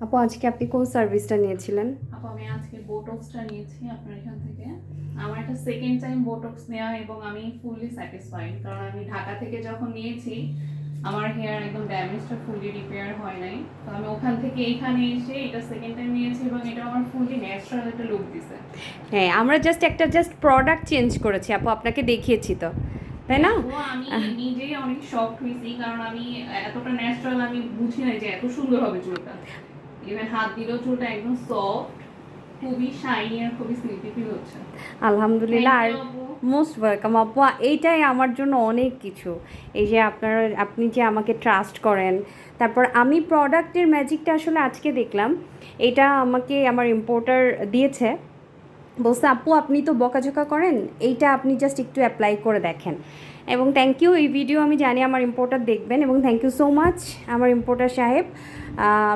আপু আজকে আপনি কোন সার্ভিসটা নিয়েছিলেন? আপু আমি আজকে বোটক্সটা নিয়েছি আপনার এখান থেকে। আমার এটা সেকেন্ড টাইম বোটক্স নেওয়া এবং আমি ফুললি স্যাটিসফাইড, কারণ আমি ঢাকা থেকে যখন নিয়েছি আমার হেয়ার একদম ড্যামেজটা ফুললি রিপেয়ার হয় নাই। তো আমি ওখান থেকে এইখানে এসে এটা সেকেন্ড টাইম নিয়েছি এবং এটা আমার ফুললি ন্যাচারাল একটা লুক দিছে। হ্যাঁ, আমরা জাস্ট প্রোডাক্ট চেঞ্জ করেছি আপু, আপনাকে দেখিয়েছি তো, তাই না? আপু আমি নিজেই অনেক শক হয়েছি, কারণ আমি এতটা ন্যাচারাল আমি বুঝি নাই যে এত সুন্দর হবে চুলটা। ইভেন হাত দিলেও চুলটা একদম সফট, খুবই শাইনি আর খুবই সিল্কি ফিল হচ্ছে। আলহামদুলিল্লাহ। আর থ্যাংক ইউ আপু। মোস্ট ওয়েলকাম আপু, এইটাই আমার জন্য অনেক কিছু। এই যে আপনি যে আমাকে ট্রাস্ট করেন, তারপর আমি প্রোডাক্টের ম্যাজিকটা আসলে আজকে দেখলাম। এটা আমাকে আমার ইম্পোর্টার দিয়েছে, বলছে আপু আপনি তো বকাঝকা করেন, এইটা আপনি জাস্ট একটু অ্যাপ্লাই করে দেখেন। এবং থ্যাংক ইউ, এই ভিডিও আমি জানি আমার ইম্পোর্টার দেখবেন, এবং থ্যাংক ইউ সো মাচ আমার ইম্পোর্টার সাহেব।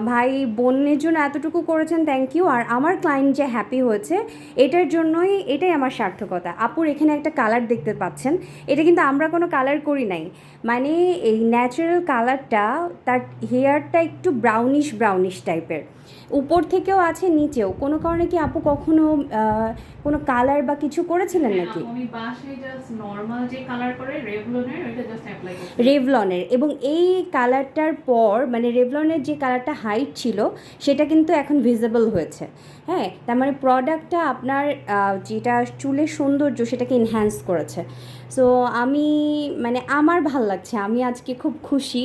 ভাই বোনের জন্য এতটুকু করেছেন, থ্যাংক ইউ। আর আমার ক্লায়েন্ট যে হ্যাপি হয়েছে, এটার জন্যই, এটাই আমার সার্থকতা। আপুর এখানে একটা কালার দেখতে পাচ্ছেন, এটা কিন্তু আমরা কোনো কালার করি নাই, মানে এই ন্যাচারাল কালারটা, তার হেয়ারটা একটু ব্রাউনিশ ব্রাউনিশ টাইপের, উপর থেকেও আছে নিচেও। কোনো কারণে কি আপু কখনো কোনো কালার বা কিছু করেছিলেন হ্যাঁ নাকি? আপু, আমি বাসায় জাস্ট নরমাল যে কালার করে রেভলনের ওইটা জাস্ট অ্যাপ্লাই করছি। রেভলনের, এবং এই কালারটার পর মানে রেভলনের যে কালারটা হাইট ছিল সেটা কিন্তু এখন ভিজিবল হয়েছে। হ্যাঁ, তার মানে প্রোডাক্টটা আপনার যেটা চুলের সৌন্দর্য সেটাকে এনহ্যান্স করেছে। সো আমি মানে আমার ভাল লাগছে, আমি আজকে খুব খুশি।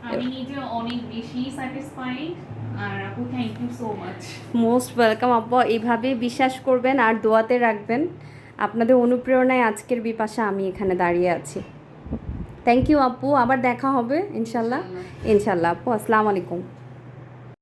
আমি নিজে অনেক বেশি স্যাটিসফাইড। আর আপু thank you so much. Most welcome আপু, এইভাবে বিশ্বাস করবেন আর দোয়াতে রাখবেন। আপনাদের অনুপ্রেরণায় আজকের বিপাশা আমি এখানে দাঁড়িয়ে আছি। থ্যাংক ইউ আপু, আবার দেখা হবে ইনশাল্লাহ। ইনশাআল্লাহ। ইনশাল্লাহ আপু, আসসালামু আলাইকুম।